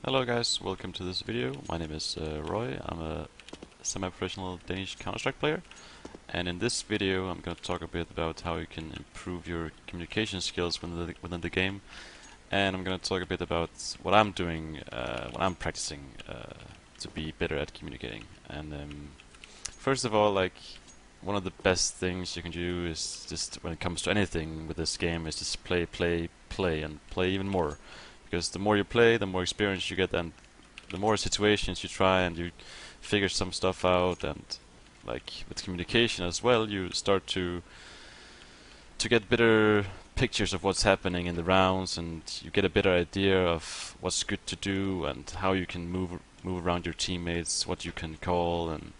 Hello guys, welcome to this video. My name is Roy. I'm a semi-professional Danish Counter-Strike player, and in this video I'm going to talk a bit about how you can improve your communication skills within the game, and I'm going to talk a bit about what I'm doing, what I'm practicing to be better at communicating. And first of all, one of the best things you can do is just when it comes to anything with this game is just play, and play even more. Because the more you play, the more experience you get, and the more situations you try, and you figure some stuff out, and like with communication as well, you start to get better pictures of what's happening in the rounds, and you get a better idea of what's good to do and how you can move around your teammates, what you can call, and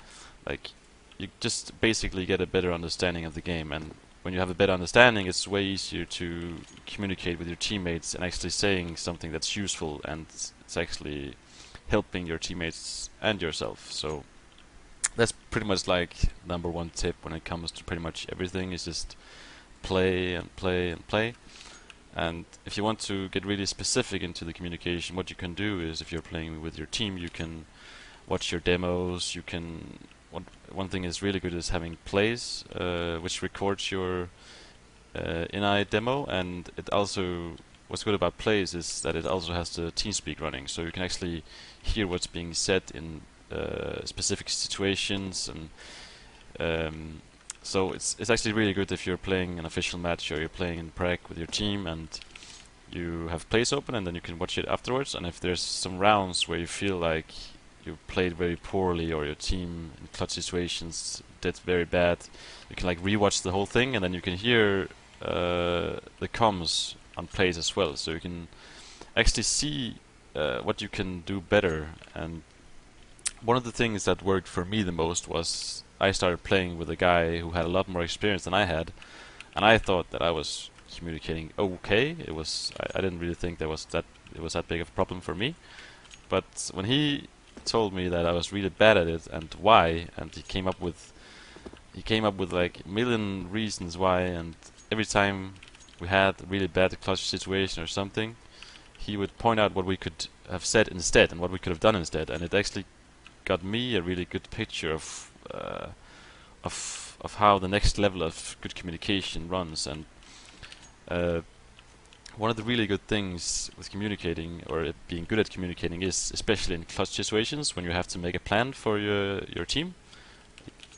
like you just basically get a better understanding of the game. And when you have a better understanding, it's way easier to communicate with your teammates and actually saying something that's useful, and it's actually helping your teammates and yourself. So that's pretty much like number one tip when it comes to pretty much everything, is just play and play and play. And if you want to get really specific into the communication, what you can do is, if you're playing with your team, you can watch your demos. You can one thing is really good is having plays, which records your in-eye demo, and it also, what's good about plays is that it also has the TeamSpeak running, so you can actually hear what's being said in specific situations, and so it's actually really good if you're playing an official match or you're playing in practice with your team and you have plays open, and then you can watch it afterwards. And if there's some rounds where you feel like you played very poorly, or your team in clutch situations did very bad, you can like rewatch the whole thing, and then you can hear the comms on plays as well, so you can actually see what you can do better. And one of the things that worked for me the most was I started playing with a guy who had a lot more experience than I had, and I thought that I was communicating okay. I didn't really think it was that big of a problem for me. But when he told me that I was really bad at it and why, and he came up with like a million reasons why, and every time we had a really bad clutch situation or something, he would point out what we could have said instead and what we could have done instead, and it actually got me a really good picture of how the next level of good communication runs. And uh, one of the really good things with communicating, or being good at communicating, is especially in clutch situations when you have to make a plan for your team,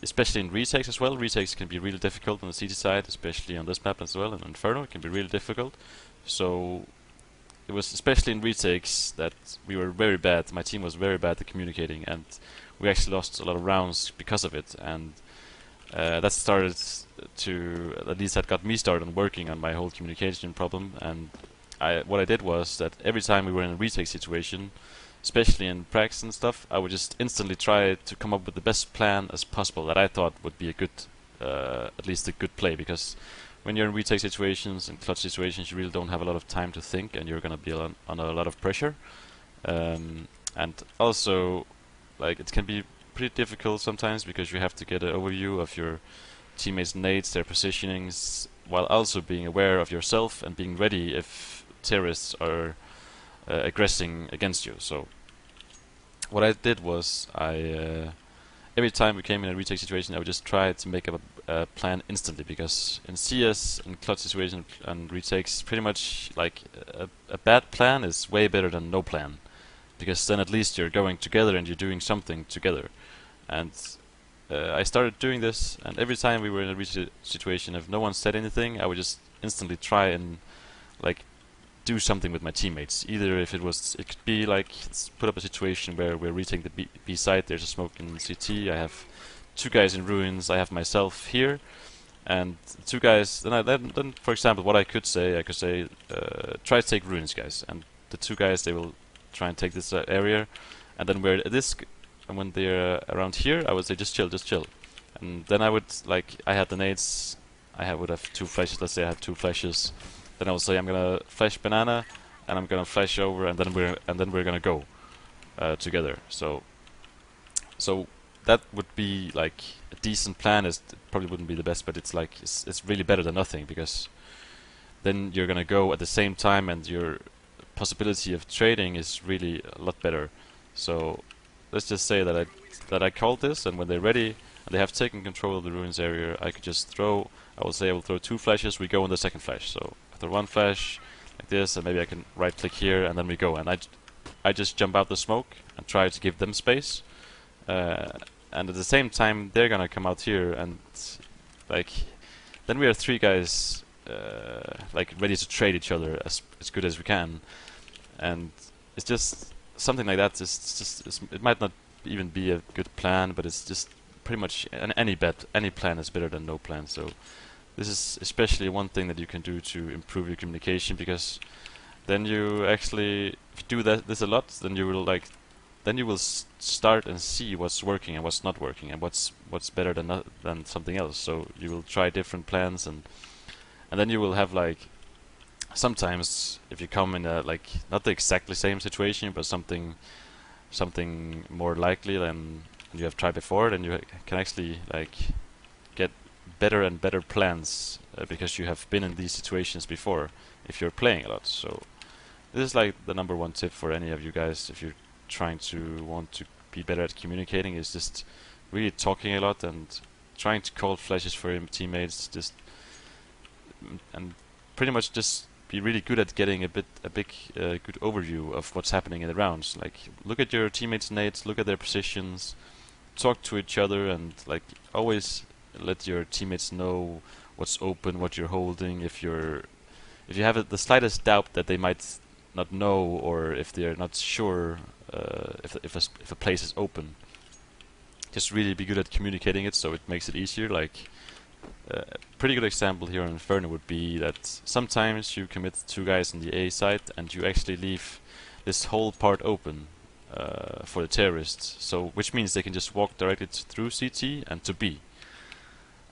especially in retakes as well. Retakes can be really difficult on the CT side, especially on this map as well, and Inferno it can be really difficult. So it was especially in retakes that we were very bad. My team was very bad at communicating, and we actually lost a lot of rounds because of it. And that started to, at least that got me started on working on my whole communication problem. And what I did was that every time we were in a retake situation, especially in practice and stuff, I would just instantly try to come up with the best plan as possible that I thought would be a good, at least a good play. Because when you're in retake situations and clutch situations, you really don't have a lot of time to think, and you're gonna be under a lot of pressure. And also, like, it can be pretty difficult sometimes because you have to get an overview of your teammates' nades, their positionings, while also being aware of yourself and being ready if terrorists are aggressing against you. So what I did was every time we came in a retake situation, I would just try to make up a plan instantly, because in CS and clutch situations and retakes, pretty much like a bad plan is way better than no plan, because then at least you're going together and you're doing something together. And I started doing this, and every time we were in a retake situation, if no one said anything, I would just instantly try and like do something with my teammates. Either if it could be like, let's put up a situation where we're retaking the B side, there's a smoke in CT, I have two guys in ruins, I have myself here, and two guys, then for example, what I could say, try to take ruins, guys, and the two guys, they will try and take this area, and then and when they're around here, I would say just chill. And then I would, like, I had the nades, would have two flashes, let's say I have two flashes. Then I would say I'm gonna flash banana, and I'm gonna flash over, and then we're gonna go together. So that would be like a decent plan. It probably wouldn't be the best, but it's really better than nothing, because then you're gonna go at the same time, and you're possibility of trading is really a lot better. So let's just say that I called this, and when they're ready and they have taken control of the ruins area, I could just throw. I will say I will throw 2 flashes. We go on the second flash. So I throw 1 flash like this, and maybe I can right click here, and then we go. And I just jump out the smoke and try to give them space. And at the same time, they're gonna come out here, and like then we are 3 guys like ready to trade each other as good as we can. And it's just something like that. It might not even be a good plan, but it's just pretty much any plan is better than no plan. So this is especially one thing that you can do to improve your communication, because then you actually, if you do this a lot, then you will start and see what's working and what's not working, and what's better than something else. So you will try different plans, and then you will have, like, sometimes if you come in a, like, not the exactly same situation, but something more likely than you have tried before, then you can actually, like, get better and better plans because you have been in these situations before if you're playing a lot. So this is like the number 1 tip for any of you guys if you're want to be better at communicating, is just really talking a lot and trying to call flashes for your teammates, and pretty much just be really good at getting a big good overview of what's happening in the rounds. Like, look at your teammates' nades, look at their positions, talk to each other, and like always let your teammates know what's open, what you're holding. If you have the slightest doubt that they might not know, or if they're not sure if a place is open, just really be good at communicating it, so it makes it easier. Like, a pretty good example here on Inferno would be that sometimes you commit 2 guys on the A side and you actually leave this whole part open for the terrorists, so which means they can just walk directly through CT and to B.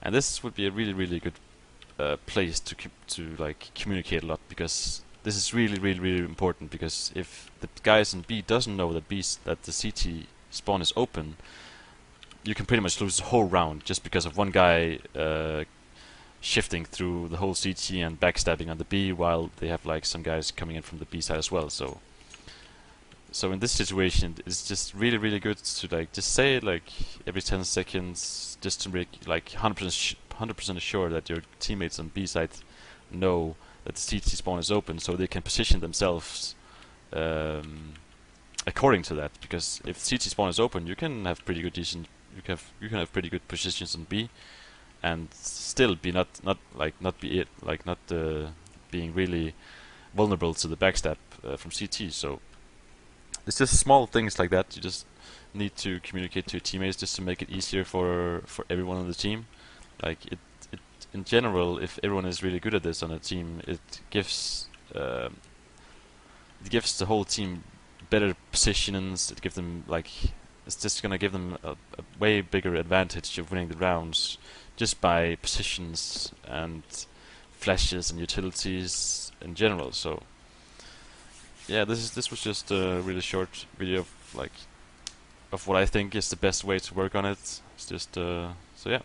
And this would be a really good place to like communicate a lot, because this is really important, because if the guys in B doesn't know that that the CT spawn is open, you can pretty much lose the whole round just because of one guy shifting through the whole CT and backstabbing on the B, while they have, like, some guys coming in from the B side as well. So in this situation, it's just really good to, like, just say it like every 10 seconds, just to make, like, 100% sure that your teammates on B side know that the CT spawn is open, so they can position themselves according to that. Because if CT spawn is open, you can have pretty good pretty good positions on B, and still be being really vulnerable to the backstab from CT. So it's just small things like that. You just need to communicate to your teammates just to make it easier for everyone on the team. Like, in general, if everyone is really good at this on a team, it gives the whole team better positions. It gives them, like, it's just gonna give them a way bigger advantage of winning the rounds just by positions and flashes and utilities in general. So yeah, this was just a really short video of what I think is the best way to work on it. It's just so yeah.